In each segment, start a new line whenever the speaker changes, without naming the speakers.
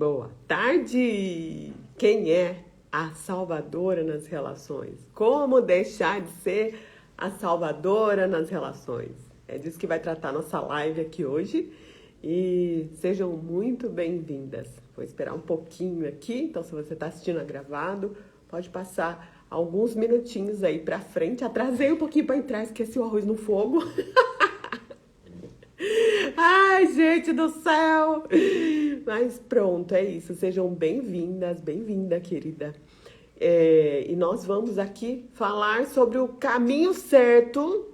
Boa tarde! Quem é a salvadora nas relações? Como deixar de ser a salvadora nas relações? É disso que vai tratar nossa live aqui hoje e sejam muito bem-vindas. Vou esperar um pouquinho aqui, então se você está assistindo a gravado, pode passar alguns minutinhos aí pra frente. Atrasei um pouquinho para entrar, esqueci o arroz no fogo. Ai, gente do céu! Mas pronto, é isso. Sejam bem-vindas, bem-vinda, querida. E nós vamos aqui falar sobre o caminho certo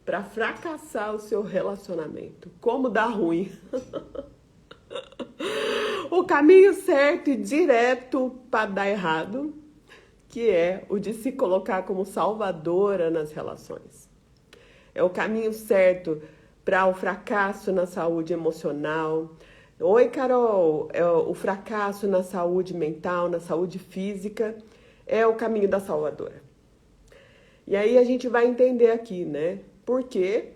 para fracassar o seu relacionamento. Como dar ruim. O caminho certo e direto para dar errado, que é o de se colocar como salvadora nas relações. É o caminho certo para o fracasso na saúde emocional. Oi, Carol, o fracasso na saúde mental, na saúde física, é o caminho da salvadora. E aí a gente vai entender aqui, né? Por quê?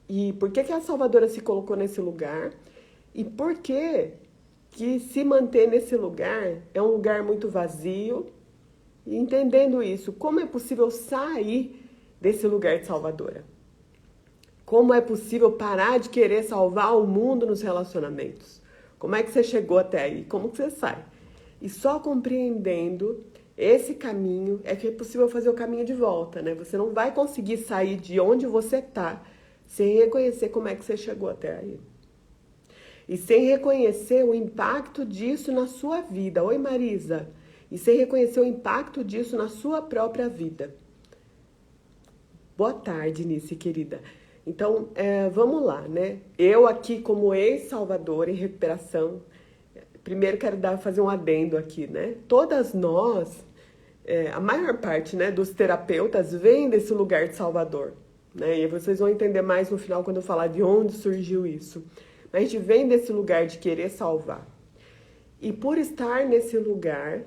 E por que a salvadora se colocou nesse lugar? E por que se manter nesse lugar é um lugar muito vazio? E entendendo isso, como é possível sair desse lugar de salvadora? Como é possível parar de querer salvar o mundo nos relacionamentos? Como é que você chegou até aí? Como que você sai? E só compreendendo esse caminho é que é possível fazer o caminho de volta, né? Você não vai conseguir sair de onde você está sem reconhecer como é que você chegou até aí. E sem reconhecer o impacto disso na sua vida. Oi, Marisa. E sem reconhecer o impacto disso na sua própria vida. Boa tarde, Nice, querida. Então, vamos lá, né? Eu aqui como ex-salvadora em recuperação, primeiro quero fazer um adendo aqui, né? Todas nós, a maior parte, né, dos terapeutas vem desse lugar de salvador, né? E vocês vão entender mais no final quando eu falar de onde surgiu isso. Mas a gente vem desse lugar de querer salvar. E por estar nesse lugar,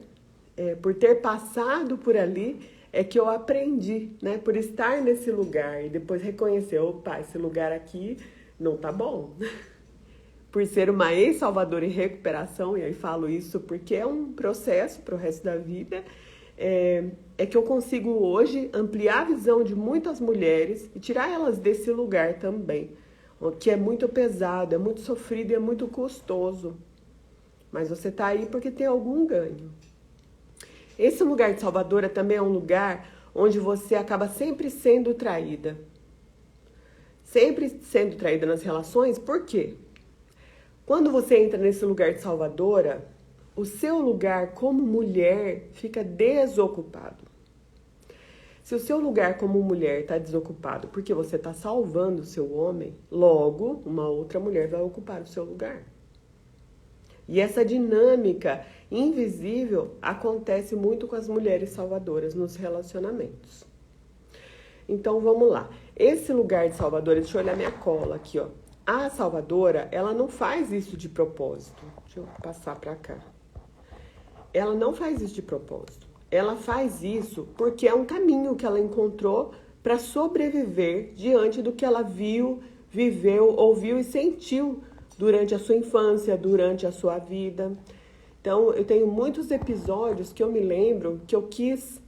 por ter passado por ali, é que eu aprendi, né? Por estar nesse lugar e depois reconhecer, opa, esse lugar aqui não tá bom. Por ser uma ex-salvadora em recuperação, e aí falo isso porque é um processo para o resto da vida, é que eu consigo hoje ampliar a visão de muitas mulheres e tirar elas desse lugar também, que é muito pesado, é muito sofrido e é muito custoso. Mas você tá aí porque tem algum ganho. Esse lugar de salvadora também é um lugar onde você acaba sempre sendo traída. Sempre sendo traída nas relações, por quê? Quando você entra nesse lugar de salvadora, o seu lugar como mulher fica desocupado. Se o seu lugar como mulher está desocupado porque você está salvando o seu homem, logo uma outra mulher vai ocupar o seu lugar. E essa dinâmica invisível acontece muito com as mulheres salvadoras nos relacionamentos. Então vamos lá. Esse lugar de salvadora, deixa eu olhar minha cola aqui, ó. A salvadora, ela não faz isso de propósito. Deixa eu passar para cá. Ela não faz isso de propósito. Ela faz isso porque é um caminho que ela encontrou para sobreviver diante do que ela viu, viveu, ouviu e sentiu durante a sua infância, durante a sua vida. Então, eu tenho muitos episódios que eu me lembro que eu quis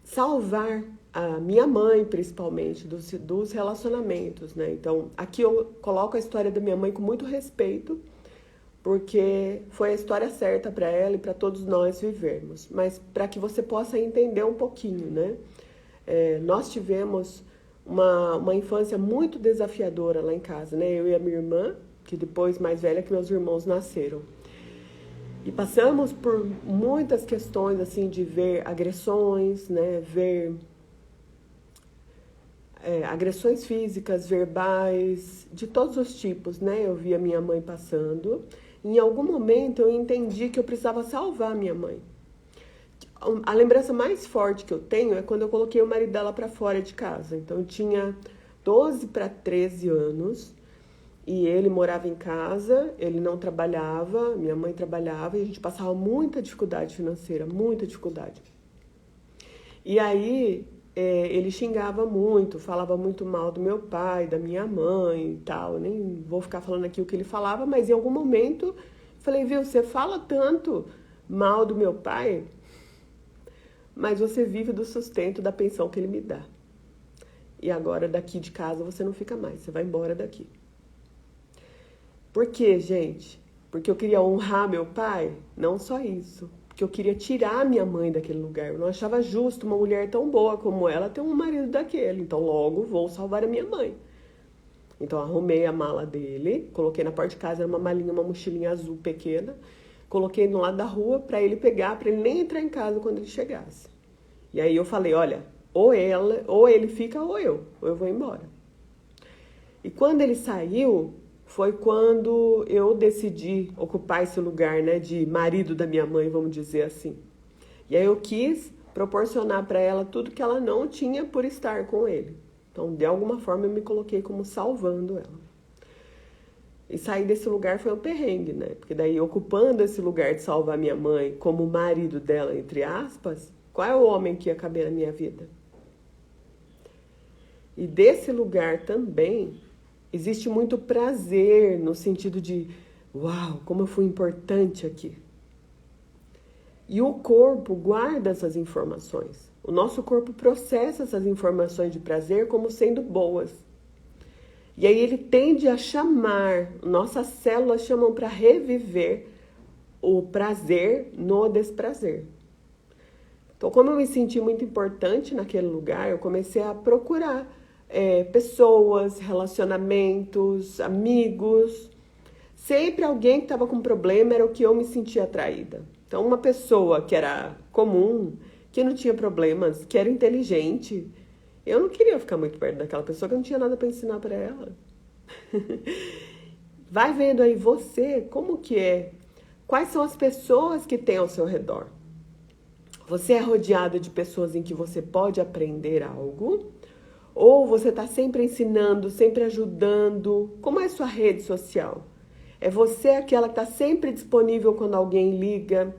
salvar a minha mãe, principalmente, dos relacionamentos, né? Então, aqui eu coloco a história da minha mãe com muito respeito, porque foi a história certa para ela e para todos nós vivermos. Mas para que você possa entender um pouquinho, né? Nós tivemos uma infância muito desafiadora lá em casa, né? Eu e a minha irmã, que depois mais velha que meus irmãos nasceram. E passamos por muitas questões, assim, de ver agressões, né? Ver agressões físicas, verbais, de todos os tipos, né? Eu vi a minha mãe passando. Em algum momento eu entendi que eu precisava salvar a minha mãe. A lembrança mais forte que eu tenho é quando eu coloquei o marido dela para fora de casa. Então eu tinha 12 para 13 anos. E ele morava em casa, ele não trabalhava, minha mãe trabalhava e a gente passava muita dificuldade financeira, muita dificuldade. E aí ele xingava muito, falava muito mal do meu pai, da minha mãe e tal. Eu nem vou ficar falando aqui o que ele falava, mas em algum momento Falei, viu, você fala tanto mal do meu pai, mas você vive do sustento da pensão que ele me dá. E agora daqui de casa você não fica mais, você vai embora daqui. Por quê, gente? Porque eu queria honrar meu pai? Não só isso. Porque eu queria tirar minha mãe daquele lugar. Eu não achava justo uma mulher tão boa como ela ter um marido daquele. Então logo vou salvar a minha mãe. Então arrumei a mala dele, coloquei na porta de casa, era uma malinha, uma mochilinha azul pequena. Coloquei no lado da rua para ele pegar, para ele nem entrar em casa quando ele chegasse. E aí eu falei, olha, ou ele fica ou eu vou embora. E quando ele saiu, foi quando eu decidi ocupar esse lugar, né, de marido da minha mãe, vamos dizer assim. E aí eu quis proporcionar para ela tudo que ela não tinha por estar com ele. Então, de alguma forma, eu me coloquei como salvando ela. E sair desse lugar foi um perrengue, né? Porque daí, ocupando esse lugar de salvar minha mãe como marido dela, entre aspas, qual é o homem que ia caber na minha vida? E desse lugar também existe muito prazer no sentido de, uau, como eu fui importante aqui. E o corpo guarda essas informações. O nosso corpo processa essas informações de prazer como sendo boas. E aí ele tende a chamar, nossas células chamam para reviver o prazer no desprazer. Então, como eu me senti muito importante naquele lugar, eu comecei a procurar pessoas, relacionamentos, amigos. Sempre alguém que estava com problema era o que eu me sentia atraída. Então, uma pessoa que era comum, que não tinha problemas, que era inteligente, eu não queria ficar muito perto daquela pessoa que eu não tinha nada para ensinar para ela. Vai vendo aí você, como que é? Quais são as pessoas que tem ao seu redor? Você é rodeado de pessoas em que você pode aprender algo? Ou você está sempre ensinando, sempre ajudando? Como é a sua rede social? É você aquela que está sempre disponível quando alguém liga,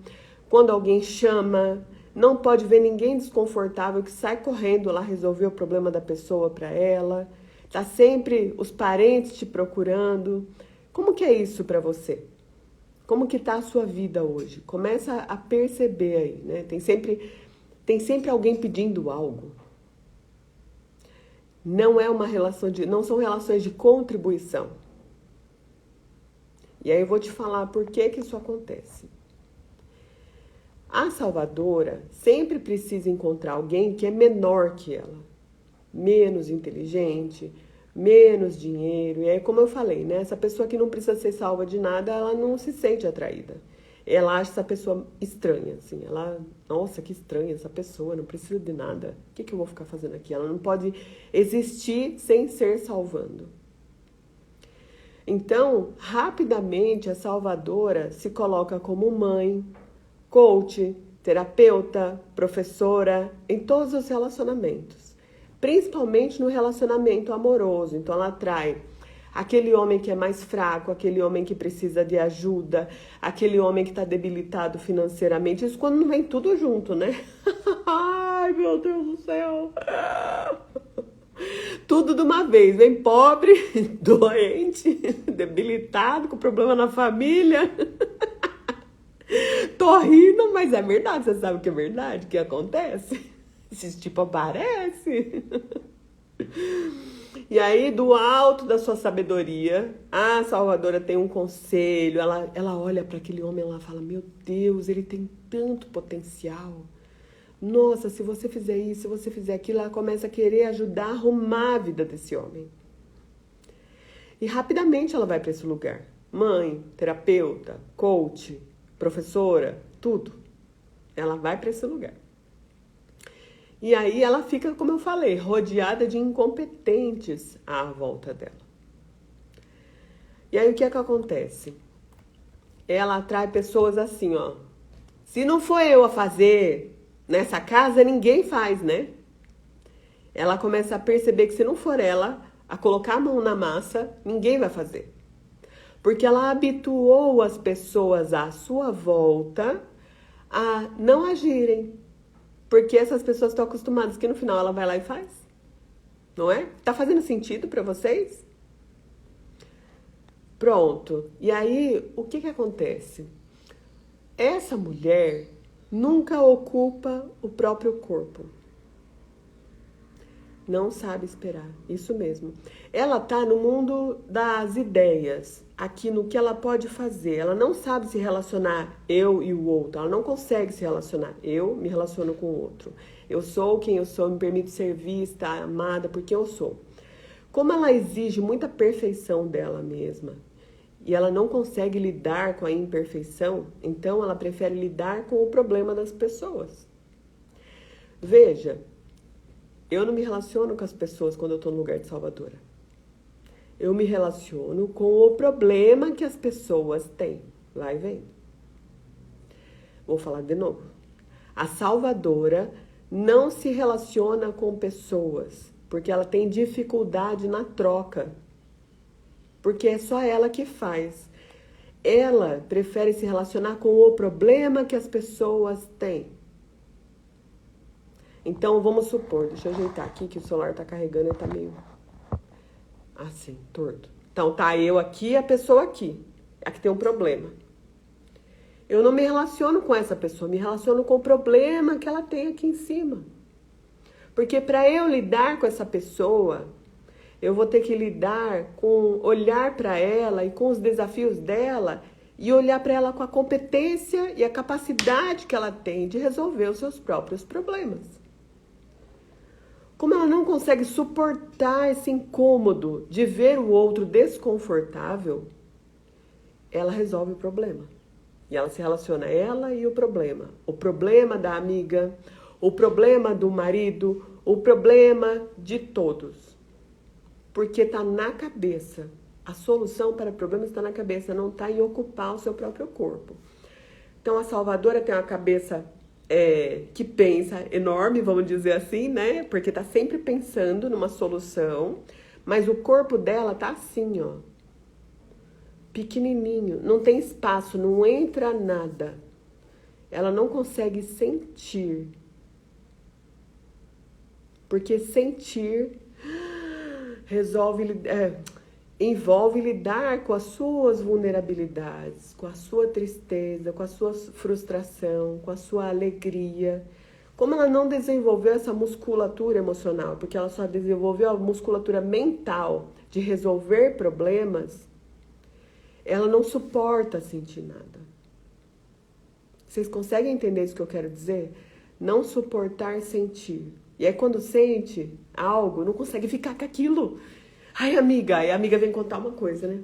quando alguém chama, não pode ver ninguém desconfortável que sai correndo lá resolver o problema da pessoa para ela, está sempre os parentes te procurando. Como que é isso para você? Como que está a sua vida hoje? Começa a perceber aí, né? Tem sempre alguém pedindo algo. Não são relações de contribuição. E aí eu vou te falar por que isso acontece. A salvadora sempre precisa encontrar alguém que é menor que ela, menos inteligente, menos dinheiro. E aí, como eu falei, né? Essa pessoa que não precisa ser salva de nada, ela não se sente atraída. Ela acha essa pessoa estranha, assim. Nossa, que estranha essa pessoa, não precisa de nada. O que eu vou ficar fazendo aqui? Ela não pode existir sem ser salvando. Então, rapidamente, a salvadora se coloca como mãe, coach, terapeuta, professora, em todos os relacionamentos. Principalmente no relacionamento amoroso. Então, ela atrai aquele homem que é mais fraco, aquele homem que precisa de ajuda, aquele homem que está debilitado financeiramente. Isso quando não vem tudo junto, né? Ai, meu Deus do céu! Tudo de uma vez. Vem pobre, doente, debilitado, com problema na família. Tô rindo, mas é verdade. Você sabe que é verdade, que acontece? Esse tipo aparece. E aí, do alto da sua sabedoria, a salvadora tem um conselho. Ela olha para aquele homem e ela fala, meu Deus, ele tem tanto potencial. Nossa, se você fizer isso, se você fizer aquilo, ela começa a querer ajudar a arrumar a vida desse homem. E rapidamente ela vai para esse lugar. Mãe, terapeuta, coach, professora, tudo. Ela vai para esse lugar. E aí ela fica, como eu falei, rodeada de incompetentes à volta dela. E aí o que é que acontece? Ela atrai pessoas assim, ó. Se não for eu a fazer nessa casa, ninguém faz, né? Ela começa a perceber que se não for ela a colocar a mão na massa, ninguém vai fazer. Porque ela habituou as pessoas à sua volta a não agirem. Porque essas pessoas estão acostumadas que no final ela vai lá e faz. Não é? Tá fazendo sentido para vocês? Pronto. E aí, o que acontece? Essa mulher nunca ocupa o próprio corpo. Não sabe esperar, isso mesmo. Ela tá no mundo das ideias, aqui no que ela pode fazer. Ela não sabe se relacionar eu e o outro. Ela não consegue se relacionar. Eu me relaciono com o outro. Eu sou quem eu sou, me permito ser vista, amada por quem eu sou. Como ela exige muita perfeição dela mesma e ela não consegue lidar com a imperfeição, então ela prefere lidar com o problema das pessoas. Veja, eu não me relaciono com as pessoas quando eu estou no lugar de salvadora. Eu me relaciono com o problema que as pessoas têm. Vai vendo. Vou falar de novo. A salvadora não se relaciona com pessoas, porque ela tem dificuldade na troca. Porque é só ela que faz. Ela prefere se relacionar com o problema que as pessoas têm. Então, vamos supor, deixa eu ajeitar aqui que o celular tá carregando e tá meio assim, torto. Então, tá eu aqui e a pessoa aqui. Aqui tem um problema. Eu não me relaciono com essa pessoa, me relaciono com o problema que ela tem aqui em cima. Porque para eu lidar com essa pessoa, eu vou ter que lidar com olhar para ela e com os desafios dela e olhar para ela com a competência e a capacidade que ela tem de resolver os seus próprios problemas. Como ela não consegue suportar esse incômodo de ver o outro desconfortável, ela resolve o problema. E ela se relaciona ela e o problema da amiga, o problema do marido, o problema de todos. Porque está na cabeça. A solução para problemas está na cabeça, não está em ocupar o seu próprio corpo. Então a salvadora tem uma cabeça que pensa enorme, vamos dizer assim, né? Porque está sempre pensando numa solução, mas o corpo dela tá assim, ó. Pequenininho, não tem espaço, não entra nada. Ela não consegue sentir. Porque sentir envolve lidar com as suas vulnerabilidades, com a sua tristeza, com a sua frustração, com a sua alegria. Como ela não desenvolveu essa musculatura emocional, porque ela só desenvolveu a musculatura mental de resolver problemas, ela não suporta sentir nada. Vocês conseguem entender isso que eu quero dizer? Não suportar sentir. E aí quando sente algo, não consegue ficar com aquilo. Ai, amiga, aí a amiga vem contar uma coisa, né?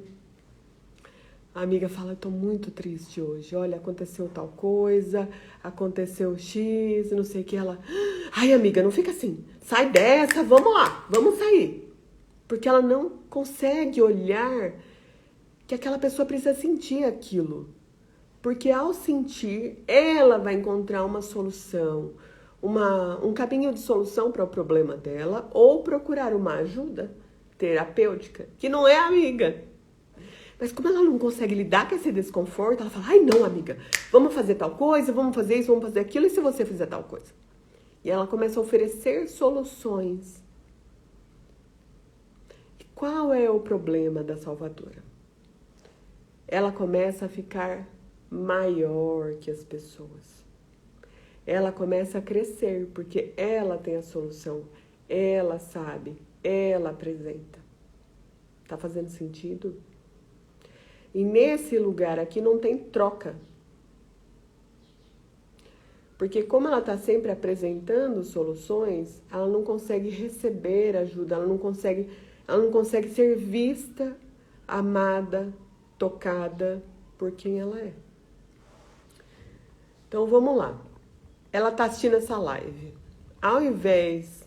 A amiga fala, eu tô muito triste hoje. Olha, aconteceu tal coisa, aconteceu X, não sei o que. Ela, ai, amiga, não fica assim. Sai dessa, vamos lá, vamos sair. Porque ela não consegue olhar que aquela pessoa precisa sentir aquilo. Porque ao sentir, ela vai encontrar uma solução, um caminho de solução para o problema dela, ou procurar uma ajuda terapêutica, que não é amiga. Mas como ela não consegue lidar com esse desconforto, ela fala, ai não, amiga, vamos fazer tal coisa, vamos fazer isso, vamos fazer aquilo, e se você fizer tal coisa? E ela começa a oferecer soluções. E qual é o problema da salvadora? Ela começa a ficar maior que as pessoas. Ela começa a crescer, porque ela tem a solução, ela sabe, ela apresenta. Tá fazendo sentido? E nesse lugar aqui não tem troca. Porque como ela está sempre apresentando soluções, ela não consegue receber ajuda, ela não consegue ser vista, amada, tocada por quem ela é. Então vamos lá. Ela está assistindo essa live. Ao invés...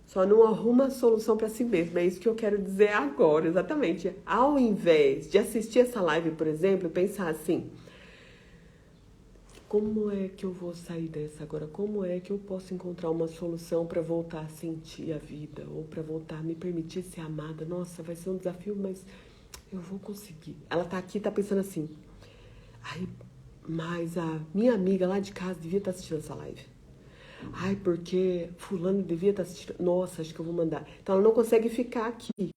Só não arruma a solução para si mesma. É isso que eu quero dizer agora, exatamente. Ao invés de assistir essa live, por exemplo, pensar assim, como é que eu vou sair dessa agora? Como é que eu posso encontrar uma solução para voltar a sentir a vida? Ou para voltar a me permitir ser amada? Nossa, vai ser um desafio, mas eu vou conseguir. Ela tá aqui, tá pensando assim, ai, mas a minha amiga lá de casa devia estar assistindo essa live. Ai, porque fulano devia estar assistindo. Nossa, acho que eu vou mandar. Então ela não consegue ficar aqui.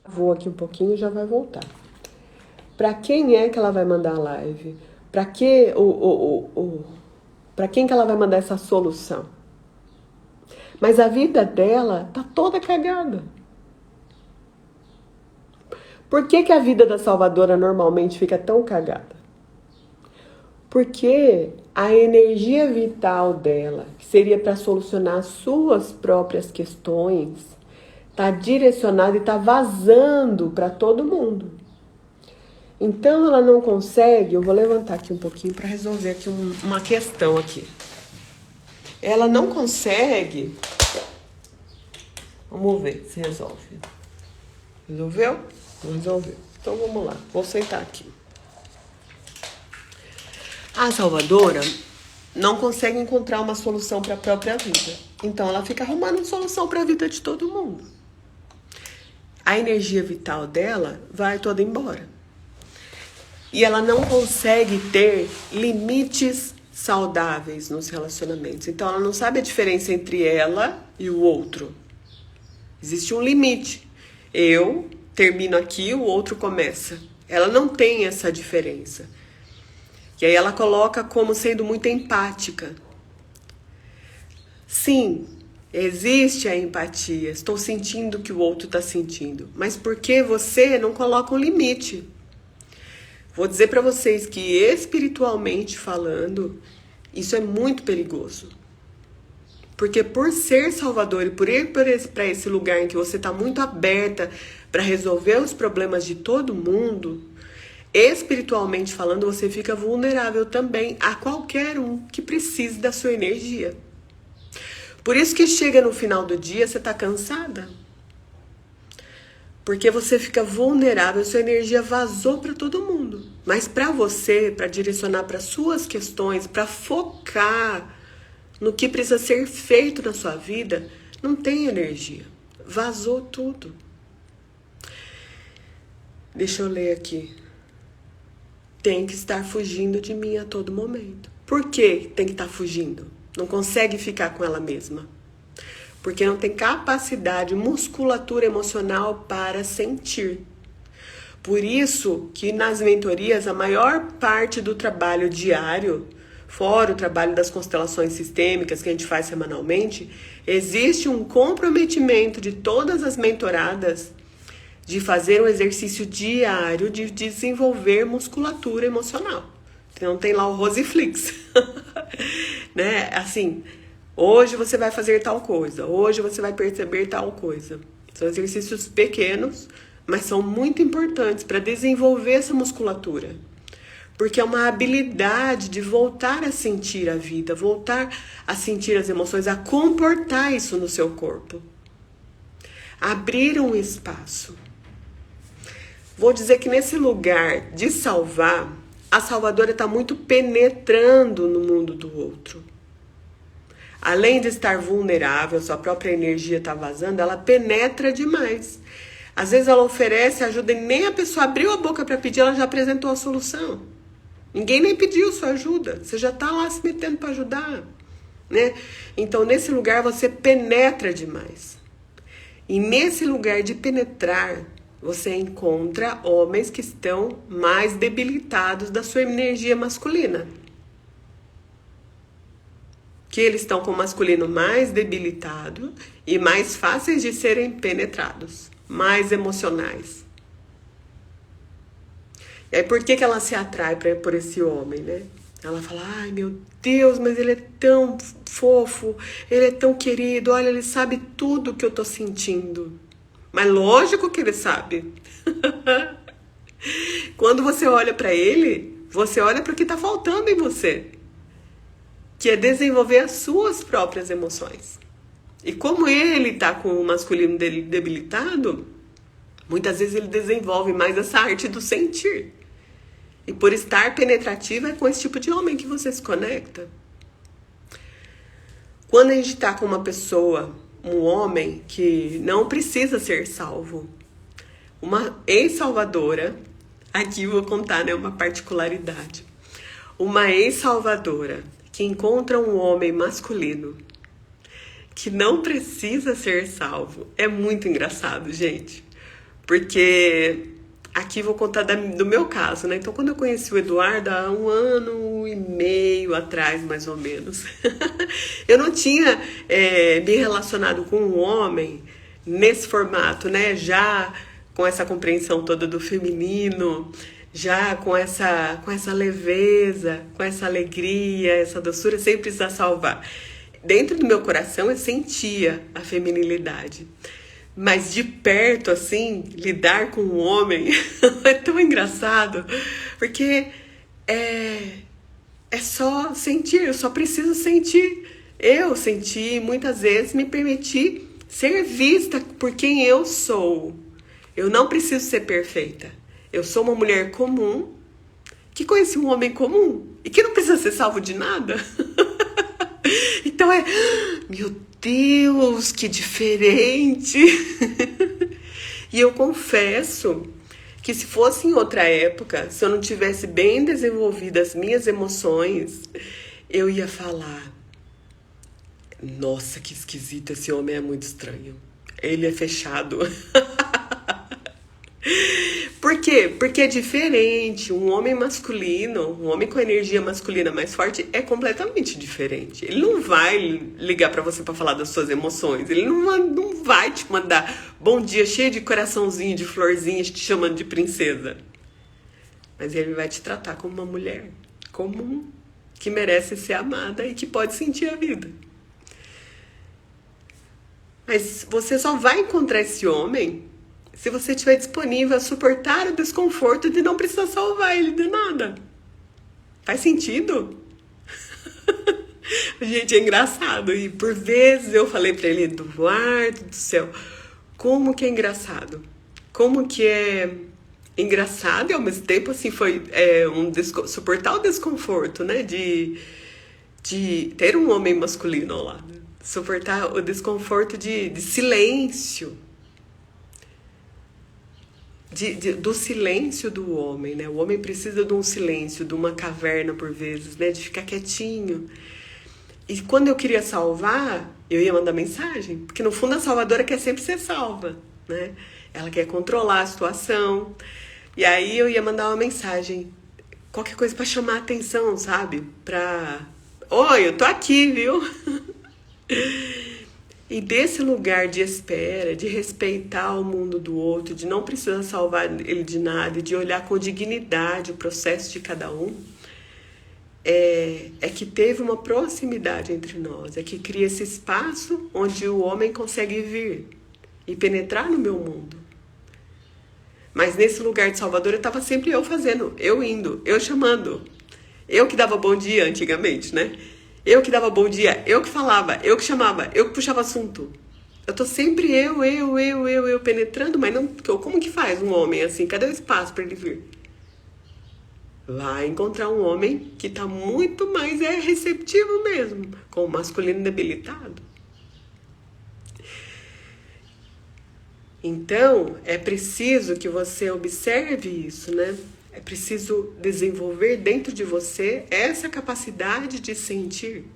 Vou aqui um pouquinho e já vai voltar. Para quem é que ela vai mandar a live? Para para quem que ela vai mandar essa solução? Mas a vida dela tá toda cagada. Por que a vida da salvadora normalmente fica tão cagada? Porque a energia vital dela, que seria para solucionar as suas próprias questões, tá direcionada e tá vazando para todo mundo. Então ela não consegue, eu vou levantar aqui um pouquinho para resolver aqui uma questão aqui. Ela não consegue. Vamos ver se resolve. Resolveu? Não resolveu. Então vamos lá, vou sentar aqui. A salvadora não consegue encontrar uma solução para a própria vida. Então ela fica arrumando solução para a vida de todo mundo. A energia vital dela vai toda embora. E ela não consegue ter limites saudáveis nos relacionamentos. Então ela não sabe a diferença entre ela e o outro. Existe um limite. Eu termino aqui, o outro começa. Ela não tem essa diferença. E aí ela coloca como sendo muito empática. Sim, existe a empatia. Estou sentindo o que o outro está sentindo. Mas por que você não coloca um limite? Vou dizer para vocês que espiritualmente falando, isso é muito perigoso. Porque por ser salvador e por ir para esse lugar em que você está muito aberta para resolver os problemas de todo mundo, espiritualmente falando, você fica vulnerável também a qualquer um que precise da sua energia. Por isso que chega no final do dia, você está cansada. Porque você fica vulnerável, sua energia vazou para todo mundo. Mas para você, para direcionar para suas questões, para focar no que precisa ser feito na sua vida, não tem energia. Vazou tudo. Deixa eu ler aqui. Tem que estar fugindo de mim a todo momento. Por que tem que estar fugindo? Não consegue ficar com ela mesma. Porque não tem capacidade, musculatura emocional para sentir. Por isso que nas mentorias a maior parte do trabalho diário, fora o trabalho das constelações sistêmicas que a gente faz semanalmente, existe um comprometimento de todas as mentoradas de fazer um exercício diário de desenvolver musculatura emocional. Não tem lá o Rosiflix, né? Assim, hoje você vai fazer tal coisa, hoje você vai perceber tal coisa. São exercícios pequenos, mas são muito importantes para desenvolver essa musculatura. Porque é uma habilidade de voltar a sentir a vida, voltar a sentir as emoções, a comportar isso no seu corpo. Abrir um espaço. Vou dizer que nesse lugar de salvar, a salvadora está muito penetrando no mundo do outro. Além de estar vulnerável, sua própria energia está vazando, ela penetra demais. Às vezes ela oferece ajuda e nem a pessoa abriu a boca para pedir, ela já apresentou a solução. Ninguém nem pediu sua ajuda, você já está lá se metendo para ajudar, né? Então nesse lugar você penetra demais. E nesse lugar de penetrar, você encontra homens que estão mais debilitados da sua energia masculina. Que eles estão com o masculino mais debilitado e mais fáceis de serem penetrados, mais emocionais. E aí por que ela se atrai por esse homem, né? Ela fala, ai meu Deus, mas ele é tão fofo, ele é tão querido, olha, ele sabe tudo que eu tô sentindo. Mas lógico que ele sabe. Quando você olha para ele, você olha para o que tá faltando em você. Que é desenvolver as suas próprias emoções. E como ele tá com o masculino dele debilitado, muitas vezes ele desenvolve mais essa arte do sentir. E por estar penetrativa, é com esse tipo de homem que você se conecta. Quando a gente tá com uma pessoa, um homem que não precisa ser salvo, uma ex-salvadora, aqui eu vou contar, né, uma particularidade. Uma ex-salvadora que encontra um homem masculino que não precisa ser salvo. É muito engraçado, gente. Porque aqui vou contar do meu caso, né? Então, quando eu conheci o Eduardo, há 1 ano e meio atrás, mais ou menos, eu não tinha me relacionado com um homem nesse formato, né? Já com essa compreensão toda do feminino, já com essa leveza, com essa alegria, essa doçura, sem precisar salvar. Dentro do meu coração eu sentia a feminilidade. Mas de perto, assim, lidar com um homem é tão engraçado, porque é só sentir, eu só preciso sentir. Eu senti, muitas vezes me permiti ser vista por quem eu sou. Eu não preciso ser perfeita. Eu sou uma mulher comum que conheci um homem comum e que não precisa ser salvo de nada. Então meu Deus, que diferente. E eu confesso que se fosse em outra época, se eu não tivesse bem desenvolvido as minhas emoções, eu ia falar: nossa, que esquisito, esse homem é muito estranho. Ele é fechado. Por quê? Porque é diferente. Um homem masculino, um homem com energia masculina mais forte é completamente diferente. Ele não vai ligar pra você pra falar das suas emoções. Ele não vai te mandar bom dia cheio de coraçãozinho, de florzinhas, te chamando de princesa. Mas ele vai te tratar como uma mulher comum, que merece ser amada e que pode sentir a vida. Mas você só vai encontrar esse homem se você estiver disponível a suportar o desconforto de não precisar salvar ele de nada. Faz sentido? Gente, é engraçado. E por vezes eu falei pra ele: Eduardo do céu, como que é engraçado. Como que é engraçado e ao mesmo tempo assim foi suportar o desconforto, né? De ter um homem masculino ao lado. Suportar o desconforto de silêncio. Do silêncio do homem, né? O homem precisa de um silêncio, de uma caverna por vezes, né? De ficar quietinho. E quando eu queria salvar, eu ia mandar mensagem, porque no fundo a salvadora quer sempre ser salva, né? Ela quer controlar a situação. E aí eu ia mandar uma mensagem, qualquer coisa pra chamar a atenção, sabe? Oi, eu tô aqui, viu? E desse lugar de espera, de respeitar o mundo do outro, de não precisar salvar ele de nada, de olhar com dignidade o processo de cada um, é que teve uma proximidade entre nós, é que cria esse espaço onde o homem consegue vir e penetrar no meu mundo. Mas nesse lugar de salvador, estava sempre eu fazendo, eu indo, eu chamando. Eu que dava bom dia antigamente, né? Eu que dava bom dia, eu que falava, eu que chamava, eu que puxava assunto. Eu tô sempre eu penetrando, mas não, como que faz um homem assim? Cadê o espaço para ele vir? Vai encontrar um homem que tá muito mais receptivo mesmo, com o masculino debilitado. Então, é preciso que você observe isso, né? É preciso desenvolver dentro de você essa capacidade de sentir.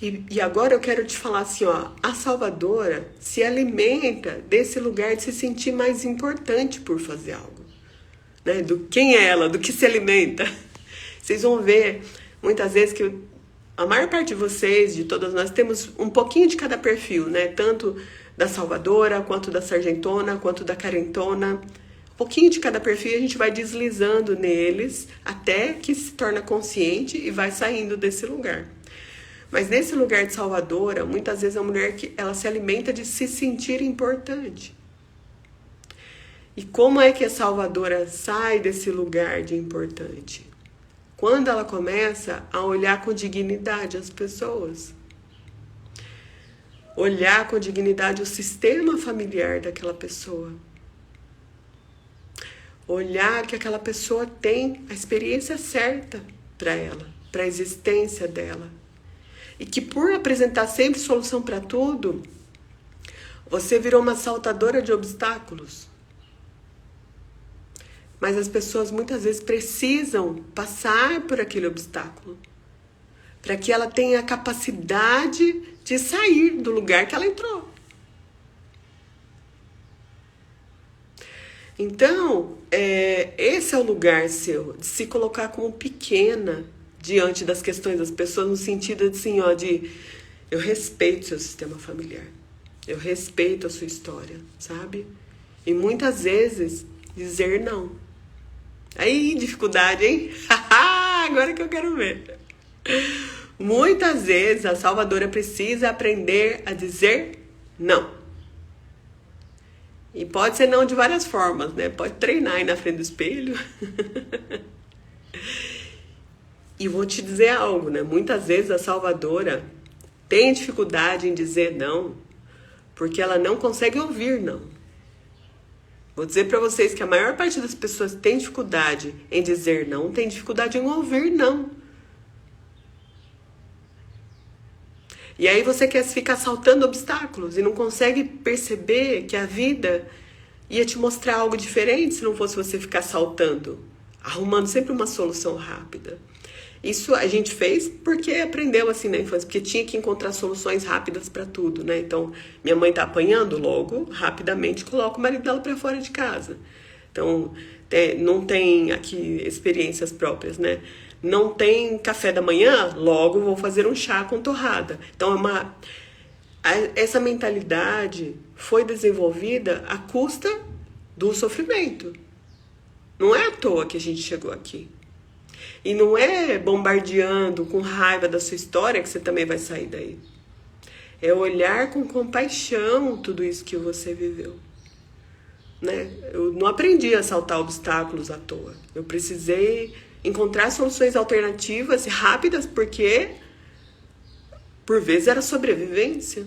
E agora eu quero te falar assim, ó, a salvadora se alimenta desse lugar de se sentir mais importante por fazer algo, né? Do quem é ela, do que se alimenta. Vocês vão ver muitas vezes que a maior parte de vocês, de todas nós, temos um pouquinho de cada perfil, né? Tanto da salvadora, quanto da sargentona, quanto da carentona. Um pouquinho de cada perfil a gente vai deslizando neles até que se torna consciente e vai saindo desse lugar. Mas nesse lugar de salvadora, muitas vezes a mulher ela se alimenta de se sentir importante. E como é que a salvadora sai desse lugar de importante? Quando ela começa a olhar com dignidade as pessoas. Olhar com dignidade o sistema familiar daquela pessoa. Olhar que aquela pessoa tem a experiência certa para ela, para a existência dela. E que por apresentar sempre solução para tudo, você virou uma saltadora de obstáculos. Mas as pessoas muitas vezes precisam passar por aquele obstáculo para que ela tenha a capacidade de sair do lugar que ela entrou. Então, esse é o lugar seu, de se colocar como pequena diante das questões das pessoas, no sentido de, assim, ó, de eu respeito seu sistema familiar, eu respeito a sua história, sabe? E muitas vezes dizer não. Aí, dificuldade, hein? Agora que eu quero ver. Muitas vezes a salvadora precisa aprender a dizer não. E pode ser não de várias formas, né? Pode treinar aí na frente do espelho. E vou te dizer algo, né? Muitas vezes a salvadora tem dificuldade em dizer não, porque ela não consegue ouvir não. Vou dizer para vocês que a maior parte das pessoas tem dificuldade em dizer não, tem dificuldade em ouvir não. E aí você quer ficar saltando obstáculos e não consegue perceber que a vida ia te mostrar algo diferente se não fosse você ficar saltando, arrumando sempre uma solução rápida. Isso a gente fez porque aprendeu assim na infância, porque tinha que encontrar soluções rápidas para tudo, né? Então, minha mãe tá apanhando, logo, rapidamente coloca o marido dela para fora de casa. Então, não tem aqui experiências próprias, né? Não tem café da manhã, logo vou fazer um chá com torrada. Então, essa mentalidade foi desenvolvida à custa do sofrimento. Não é à toa que a gente chegou aqui. E não é bombardeando com raiva da sua história que você também vai sair daí. É olhar com compaixão tudo isso que você viveu. Né? Eu não aprendi a saltar obstáculos à toa. Eu precisei encontrar soluções alternativas rápidas, porque por vezes era sobrevivência.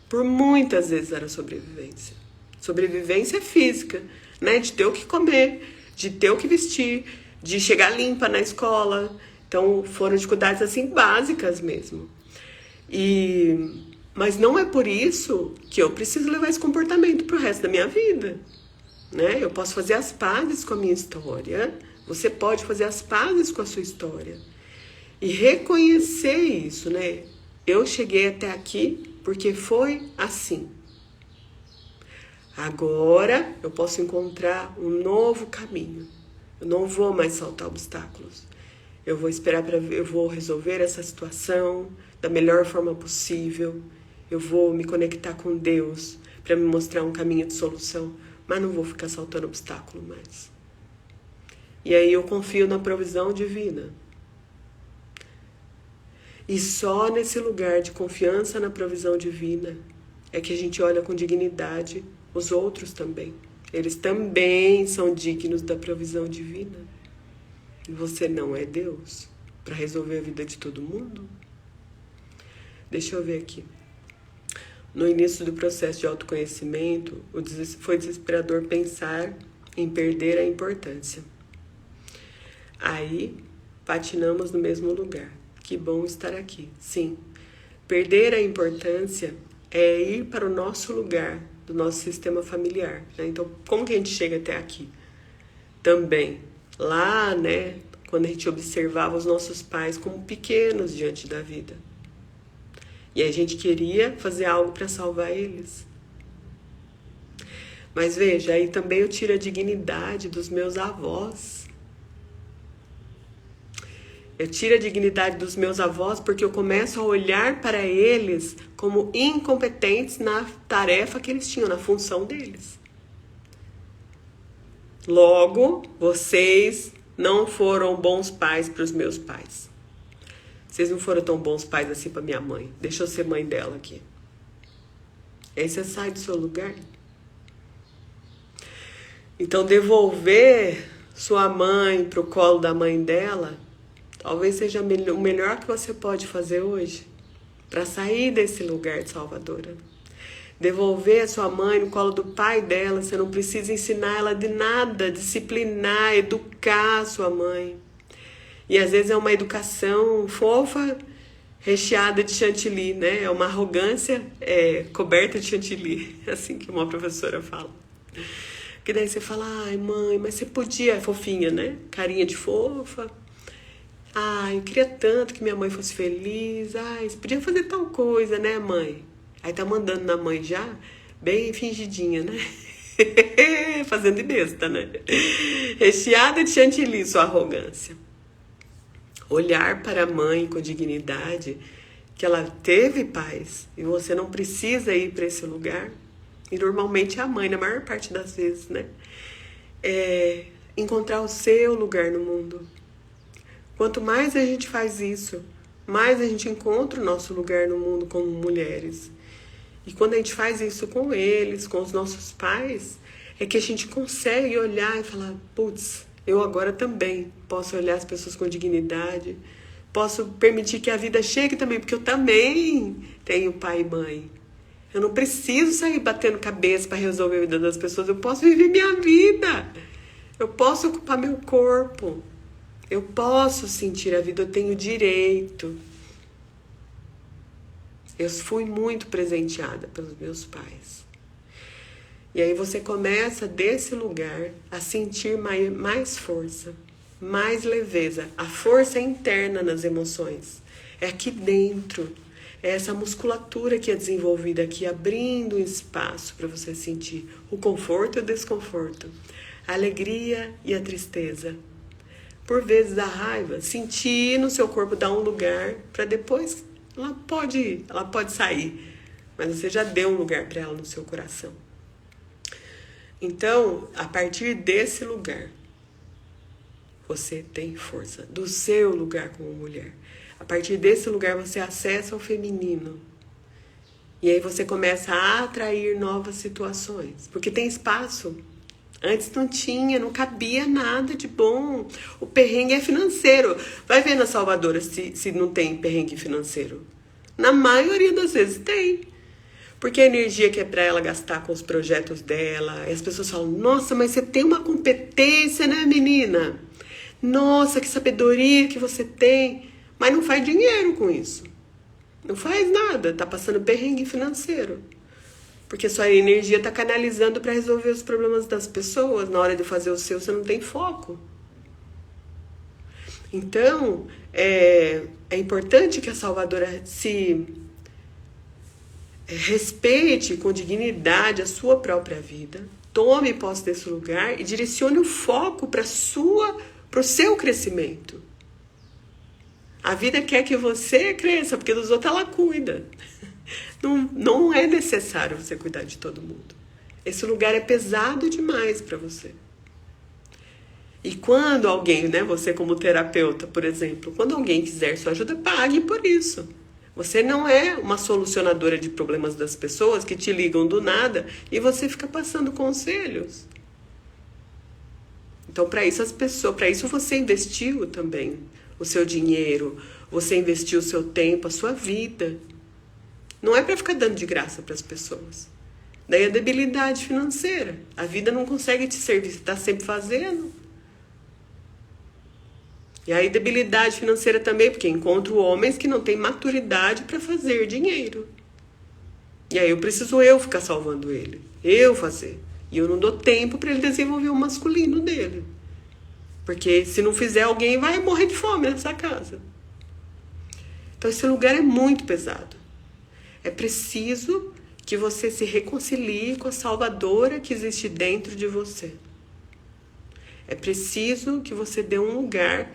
Por muitas vezes era sobrevivência. Sobrevivência física, né? De ter o que comer, de ter o que vestir, de chegar limpa na escola. Então foram dificuldades assim básicas mesmo. Mas não é por isso que eu preciso levar esse comportamento pro resto da minha vida. Né? Eu posso fazer as pazes com a minha história. Você pode fazer as pazes com a sua história. E reconhecer isso, né? Eu cheguei até aqui porque foi assim. Agora eu posso encontrar um novo caminho. Eu não vou mais saltar obstáculos. Eu vou eu vou resolver essa situação da melhor forma possível. Eu vou me conectar com Deus para me mostrar um caminho de solução, mas não vou ficar saltando obstáculo mais. E aí eu confio na provisão divina. E só nesse lugar de confiança na provisão divina é que a gente olha com dignidade os outros também. Eles também são dignos da provisão divina. E você não é Deus para resolver a vida de todo mundo? Deixa eu ver aqui. No início do processo de autoconhecimento, foi desesperador pensar em perder a importância. Aí, patinamos no mesmo lugar. Que bom estar aqui. Sim, perder a importância é ir para o nosso lugar, do nosso sistema familiar. Né? Então, como que a gente chega até aqui? Também, lá, né, quando a gente observava os nossos pais como pequenos diante da vida. E a gente queria fazer algo para salvar eles. Mas veja, aí também eu tiro a dignidade dos meus avós. Eu tiro a dignidade dos meus avós porque eu começo a olhar para eles como incompetentes na tarefa que eles tinham, na função deles. Logo, vocês não foram bons pais para os meus pais. Vocês não foram tão bons pais assim para minha mãe. Deixa eu ser mãe dela aqui. Aí você sai do seu lugar. Então, devolver sua mãe para o colo da mãe dela talvez seja o melhor que você pode fazer hoje para sair desse lugar de salvadora. Devolver a sua mãe no colo do pai dela, você não precisa ensinar ela de nada, disciplinar, educar a sua mãe. E às vezes é uma educação fofa, recheada de chantilly, né? É uma arrogância coberta de chantilly, assim que uma professora fala. Que daí você fala, ai mãe, mas você podia, é fofinha, né? Carinha de fofa. Ai, eu queria tanto que minha mãe fosse feliz. Ai, você podia fazer tal coisa, né, mãe? Aí tá mandando na mãe já, bem fingidinha, né? Fazendo de besta, né? Recheada de chantilly, sua arrogância. Olhar para a mãe com dignidade, que ela teve paz, e você não precisa ir para esse lugar. E normalmente é a mãe, na maior parte das vezes, né? Encontrar o seu lugar no mundo. Quanto mais a gente faz isso, mais a gente encontra o nosso lugar no mundo como mulheres. E quando a gente faz isso com eles, com os nossos pais, é que a gente consegue olhar e falar, putz, eu agora também posso olhar as pessoas com dignidade, posso permitir que a vida chegue também, porque eu também tenho pai e mãe. Eu não preciso sair batendo cabeça para resolver a vida das pessoas, eu posso viver minha vida, eu posso ocupar meu corpo, eu posso sentir a vida, eu tenho direito. Eu fui muito presenteada pelos meus pais. E aí você começa desse lugar a sentir mais força, mais leveza. A força é interna nas emoções. É aqui dentro. É essa musculatura que é desenvolvida aqui, abrindo um espaço para você sentir o conforto e o desconforto, a alegria e a tristeza. Por vezes a raiva, sentir no seu corpo, dar um lugar para depois ela pode sair, mas você já deu um lugar para ela no seu coração. Então, a partir desse lugar, você tem força, do seu lugar como mulher. A partir desse lugar você acessa o feminino. E aí você começa a atrair novas situações, porque tem espaço. Antes não tinha, não cabia nada de bom. O perrengue é financeiro. Vai ver na Salvadora se não tem perrengue financeiro. Na maioria das vezes tem. Porque a energia que é para ela gastar com os projetos dela. E as pessoas falam, nossa, mas você tem uma competência, né, menina? Nossa, que sabedoria que você tem. Mas não faz dinheiro com isso. Não faz nada, tá passando perrengue financeiro. Porque sua energia tá canalizando para resolver os problemas das pessoas. Na hora de fazer o seu, você não tem foco. Então, é importante que a Salvadora se respeite com dignidade a sua própria vida, tome posse desse lugar e direcione o foco para o seu crescimento. A vida quer que você cresça, porque dos outros ela cuida. Não é necessário você cuidar de todo mundo. Esse lugar é pesado demais para você. E quando alguém, né, você como terapeuta, por exemplo, quando alguém quiser sua ajuda, pague por isso. Você não é uma solucionadora de problemas das pessoas que te ligam do nada e você fica passando conselhos. Então, para isso você investiu também o seu dinheiro, você investiu o seu tempo, a sua vida. Não é para ficar dando de graça para as pessoas. Daí a debilidade financeira. A vida não consegue te servir, você está sempre fazendo. E aí debilidade financeira também, porque encontro homens que não têm maturidade para fazer dinheiro. E aí eu preciso ficar salvando ele. Eu fazer. E eu não dou tempo para ele desenvolver o masculino dele. Porque se não fizer, alguém vai morrer de fome nessa casa. Então esse lugar é muito pesado. É preciso que você se reconcilie com a salvadora que existe dentro de você. É preciso que você dê um lugar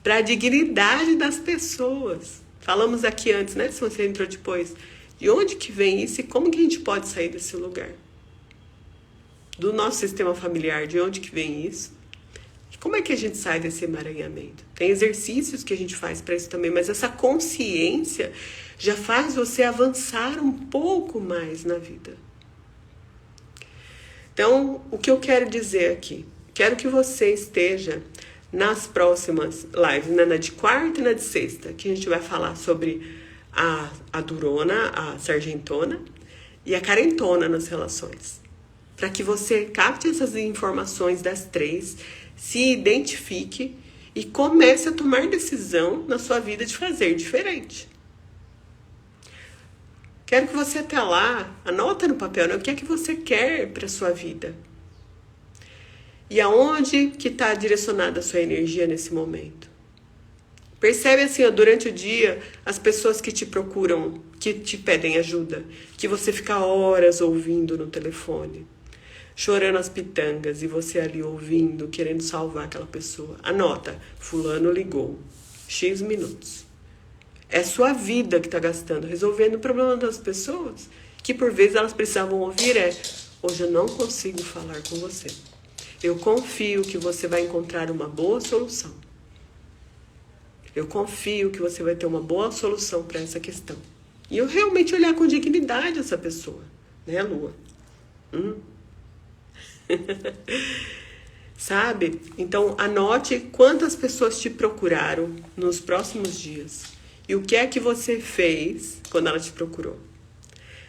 para a dignidade das pessoas. Falamos aqui antes, né? Se você entrou depois. De onde que vem isso e como que a gente pode sair desse lugar? Do nosso sistema familiar, de onde que vem isso? E como é que a gente sai desse emaranhamento? Tem exercícios que a gente faz para isso também, mas essa consciência já faz você avançar um pouco mais na vida. Então, o que eu quero dizer aqui? Quero que você esteja nas próximas lives, né? Na de quarta e na de sexta, que a gente vai falar sobre a durona, a sargentona e a carentona nas relações. Para que você capte essas informações das três, se identifique e comece a tomar decisão na sua vida de fazer diferente. Quero que você até lá, anota no papel, né? O que é que você quer para a sua vida. E aonde que está direcionada a sua energia nesse momento? Percebe assim, durante o dia, as pessoas que te procuram, que te pedem ajuda, que você fica horas ouvindo no telefone. chorando as pitangas e você ali ouvindo, querendo salvar aquela pessoa. Anota, fulano ligou, X minutos. É sua vida que está gastando, resolvendo o problema das pessoas, que por vezes elas precisavam ouvir hoje eu não consigo falar com você. Eu confio que você vai encontrar uma boa solução. Eu confio que você vai ter uma boa solução para essa questão. E eu realmente olhar com dignidade essa pessoa, né, Lua? Sabe? Então, anote quantas pessoas te procuraram nos próximos dias. E o que é que você fez quando ela te procurou?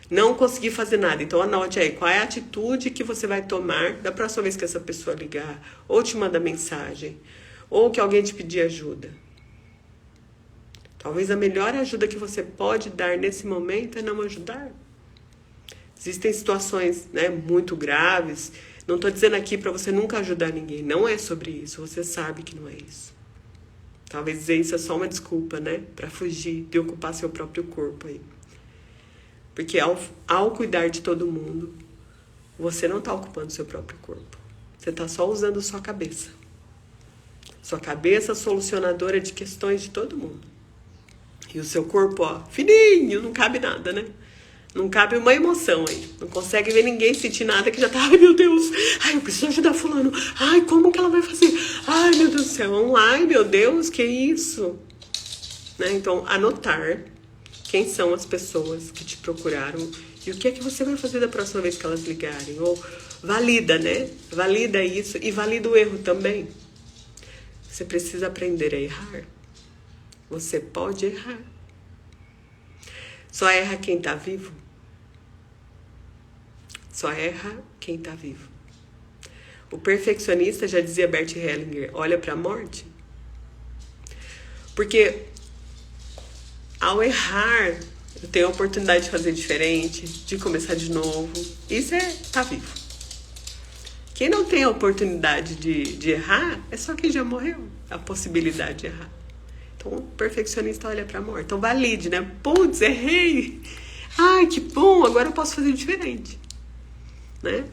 Não consegui fazer nada. Então, anote aí qual é a atitude que você vai tomar da próxima vez que essa pessoa ligar, ou te mandar mensagem, ou que alguém te pedir ajuda. Talvez a melhor ajuda que você pode dar nesse momento é não ajudar. Existem situações, né, muito graves. Não estou dizendo aqui para você nunca ajudar ninguém. Não é sobre isso. Você sabe que não é isso. Talvez dizer isso é só uma desculpa, né? Para fugir de ocupar seu próprio corpo aí. Porque ao cuidar de todo mundo, você não está ocupando seu próprio corpo. Você está só usando sua cabeça. Sua cabeça solucionadora de questões de todo mundo. E o seu corpo, ó, fininho, não cabe nada, né? Não cabe uma emoção aí. Não consegue ver ninguém sentir nada que já tá, ai meu Deus, ai eu preciso ajudar fulano. Ai, como que ela vai fazer? Ai meu Deus do céu, ai meu Deus, que isso? Né? Então, anotar quem são as pessoas que te procuraram e o que é que você vai fazer da próxima vez que elas ligarem. Ou valida, né? Valida isso e valida o erro também. Você precisa aprender a errar. Você pode errar. Só erra quem tá vivo. Só erra quem tá vivo. O perfeccionista, já dizia Bert Hellinger, olha para a morte. Porque ao errar, eu tenho a oportunidade de fazer diferente, de começar de novo. Isso é tá vivo. Quem não tem a oportunidade de errar, é só quem já morreu. A possibilidade de errar. Então, o perfeccionista olha para a morte. Então, valide, né? Putz, errei. Ai, que bom, agora eu posso fazer diferente. Né?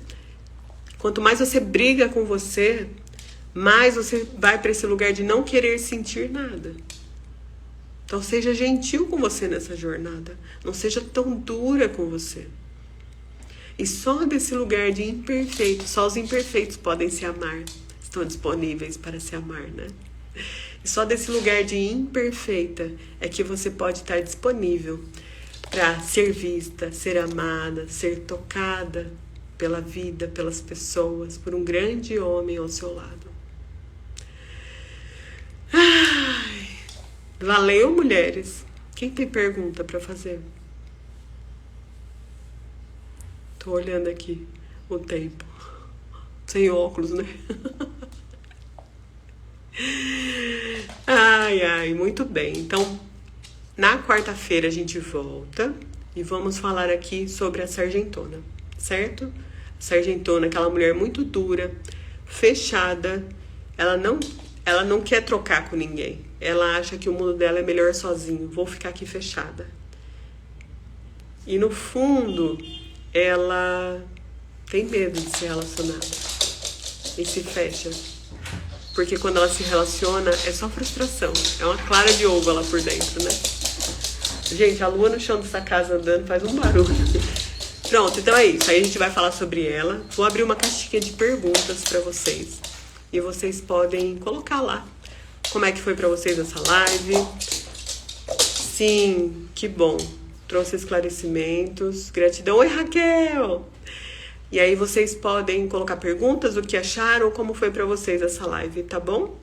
Quanto mais você briga com você, mais você vai para esse lugar de não querer sentir nada. Então, seja gentil com você nessa jornada. Não seja tão dura com você. E só desse lugar de imperfeito, só os imperfeitos podem se amar. Estão disponíveis para se amar, né? E só desse lugar de imperfeita é que você pode estar disponível para ser vista, ser amada, ser tocada pela vida, pelas pessoas, por um grande homem ao seu lado. Ai, valeu, mulheres? Quem tem pergunta para fazer? Tô olhando aqui o tempo. Sem óculos, né? Ai, muito bem. Então, na quarta-feira a gente volta e vamos falar aqui sobre a sargentona, certo? A sargentona, aquela mulher muito dura, fechada, ela não quer trocar com ninguém. Ela acha que o mundo dela é melhor sozinho. Vou ficar aqui fechada. E no fundo, ela tem medo de se relacionar e se fecha. Porque quando ela se relaciona, é só frustração. É uma clara de ovo lá por dentro, né? Gente, a lua no chão dessa casa andando faz um barulho. Pronto, então é isso. Aí a gente vai falar sobre ela. Vou abrir uma caixinha de perguntas pra vocês. E vocês podem colocar lá como é que foi pra vocês essa live. Sim, que bom. Trouxe esclarecimentos. Gratidão. Oi, Raquel! E aí vocês podem colocar perguntas, o que acharam, como foi pra vocês essa live, tá bom?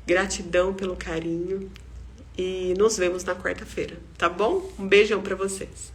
Gratidão pelo carinho e nos vemos na quarta-feira, tá bom? Um beijão pra vocês.